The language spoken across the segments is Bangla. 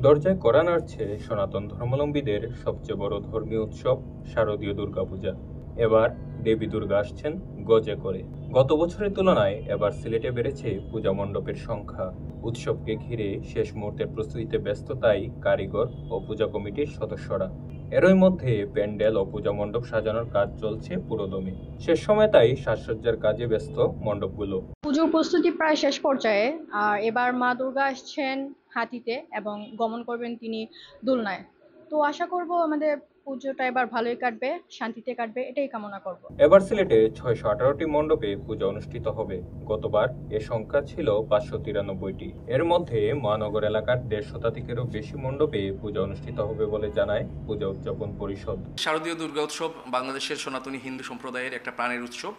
দরজায় কড়া নাড়ছে সনাতন ধর্মাবলম্বীদের সবচেয়ে বড় ধর্মীয় উৎসব শারদীয় দুর্গাপূজা। এবার দেবী দুর্গা আসছেন গজে করে। গত বছরের তুলনায় এবার সিলেটে বেড়েছে পূজা মণ্ডপের সংখ্যা। উৎসবকে ঘিরে শেষ মুহূর্তের প্রস্তুতিতে ব্যস্ত তাই কারিগর ও পূজা কমিটির সদস্যরা। এরই মধ্যে প্যান্ডেল ও পূজা মণ্ডপ সাজানোর কাজ চলছে পুরোদমে। শেষ সময় তাই সাজসজ্জার কাজে ব্যস্ত মণ্ডপগুলো। পুজোর প্রস্তুতি প্রায় শেষ পর্যায়ে। আর এবার মা দুর্গা আসছেন হাতিতে এবং গমন করবেন তিনি দোলনায়। তো আশা করব আমাদের পুজোটা এবার ভালোই কাটবে, শান্তিতে কাটবে, এটাই কামনা করব। এবার সিলেটে 618টি মণ্ডপে পূজা অনুষ্ঠিত হবে। গতবার এ সংখ্যা ছিল 593টি। এর মধ্যে মহানগর এলাকার 1.5 শতাধিকেরও বেশি মণ্ডপে পূজা অনুষ্ঠিত হবে বলে জানায় পূজা উদযাপন পরিষদ। শারদীয় দুর্গা উৎসব বাংলাদেশের সনাতনী হিন্দু সম্প্রদায়ের একটা প্রাণের উৎসব।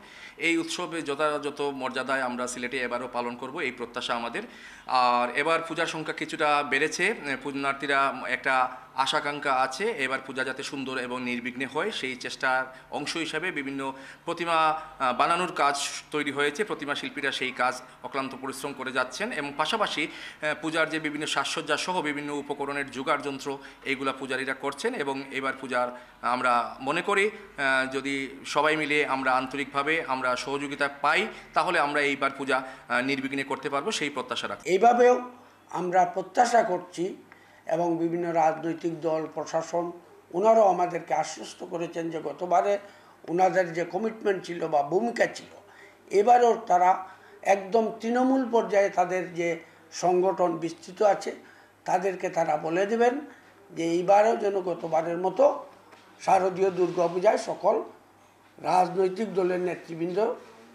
এই উৎসবে যথাযথ মর্যাদায় আমরা সিলেটে এবারও পালন করব, এই প্রত্যাশা আমাদের। আর এবার পূজার সংখ্যা কিছুটা বেড়েছে। পুণ্যার্থীরা একটা আশাকাঙ্ক্ষা আছে এবার পূজা যাতে সুন্দর এবং নির্বিঘ্নে হয়, সেই চেষ্টার অংশ হিসাবে বিভিন্ন প্রতিমা বানানোর কাজ তৈরি হয়েছে। প্রতিমা শিল্পীরা সেই কাজ অক্লান্ত পরিশ্রম করে যাচ্ছেন এবং পাশাপাশি পূজার যে বিভিন্ন সাজসজ্জা সহ বিভিন্ন উপকরণের জোগাড় যন্ত্র এইগুলা পূজারীরা করছেন। এবং এবার পূজার আমরা মনে করি যদি সবাই মিলে আমরা আন্তরিকভাবে আমরা সহযোগিতা পাই তাহলে আমরা এইবার পূজা নির্বিঘ্নে করতে পারবো, সেই প্রত্যাশা রাখি। এইভাবেও আমরা প্রত্যাশা করছি এবং বিভিন্ন রাজনৈতিক দল প্রশাসন ওনারাও আমাদেরকে আশ্বস্ত করেছেন যে গতবারে ওনাদের যে কমিটমেন্ট ছিল বা ভূমিকা ছিল, এবারও তারা একদম তৃণমূল পর্যায়ে তাদের যে সংগঠন বিস্তৃত আছে তাদেরকে তারা বলে দেবেন যে এইবারও যেন গতবারের মতো শারদীয় দুর্গাপূজায় সকল রাজনৈতিক দলের নেতৃবৃন্দ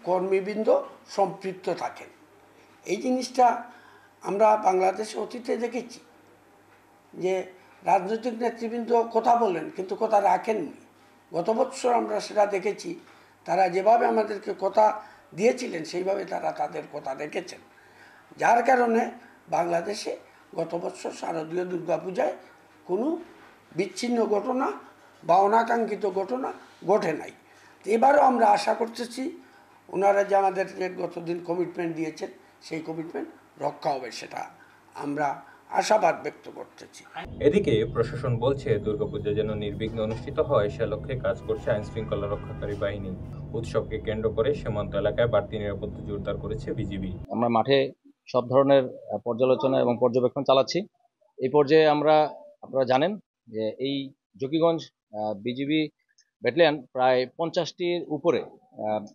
কর্মীবৃন্দ সম্পৃক্ত থাকেন। এই জিনিসটা আমরা বাংলাদেশে অতীতে দেখেছি যে রাজনৈতিক নেতৃবৃন্দ কথা বলেন কিন্তু কথা রাখেননি। গত বছর আমরা সেটা দেখেছি, তারা যেভাবে আমাদেরকে কথা দিয়েছিলেন সেইভাবে তারা তাদের কথা রেখেছেন। যার কারণে বাংলাদেশে গত বছর শারদীয় দুর্গাপূজায় কোনো বিচ্ছিন্ন ঘটনা বা অনাকাঙ্ক্ষিত ঘটনা ঘটে নাই। এবারও আমরা আশা করতেছি ওনারা যে আমাদের যে গতদিন কমিটমেন্ট দিয়েছেন সেই কমিটমেন্ট রক্ষা হবে, সেটা আমরা আশাবাদ ব্যক্ত করতেছি। এদিকে প্রশাসন বলছে দুর্গাপূজা যেন নির্বিঘ্নে অনুষ্ঠিত হয় সে লক্ষ্যে কাজ করছে আইন শৃঙ্খলা রক্ষাকারী বাহিনী। উৎসবকে কেন্দ্র করে সীমান্ত এলাকায় বাড়তি নিরাপত্তা জোরদার করেছে বিজিবি। আমরা মাঠে সব ধরনের পর্যালোচনা এবং পর্যবেক্ষণ চালাচ্ছি। এই পর্যায়ে আপনারা জানেন যে এই জকিগঞ্জ বিজিবি ব্যাটালিয়ন প্রায় 50টির উপরে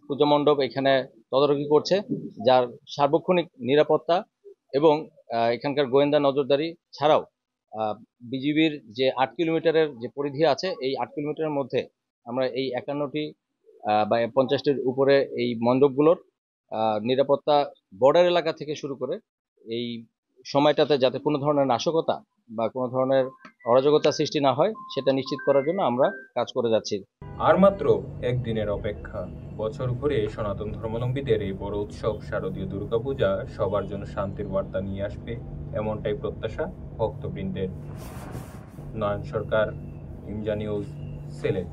পূজা মণ্ডপ এখানে তদারকি করছে, যার সার্বক্ষণিক নিরাপত্তা এবং এখানকার গোয়েন্দা নজরদারি ছাড়াও বিজিবির যে 8 কিলোমিটারের যে পরিধি আছে এই 8 কিলোমিটারের মধ্যে আমরা এই 51টি বা 50টির উপরে এই মণ্ডপগুলোর নিরাপত্তা বর্ডার এলাকা থেকে শুরু করে এই সময়টাতে যাতে কোনো ধরনের নাশকতা বা কোনো ধরনের অরাজকতা সৃষ্টি না হয় সেটা নিশ্চিত করার জন্য আমরা কাজ করে যাচ্ছি। আর মাত্র একদিনের অপেক্ষা। বছর ঘুরে সনাতন ধর্মাবলম্বীদের এই বড় উৎসব শারদীয় দুর্গাপূজা সবার জন্য শান্তির বার্তা নিয়ে আসবে, এমনটাই প্রত্যাশা ভক্তবৃন্দের। নয়ন সরকার, ইমজা নিউজ, সিলেট।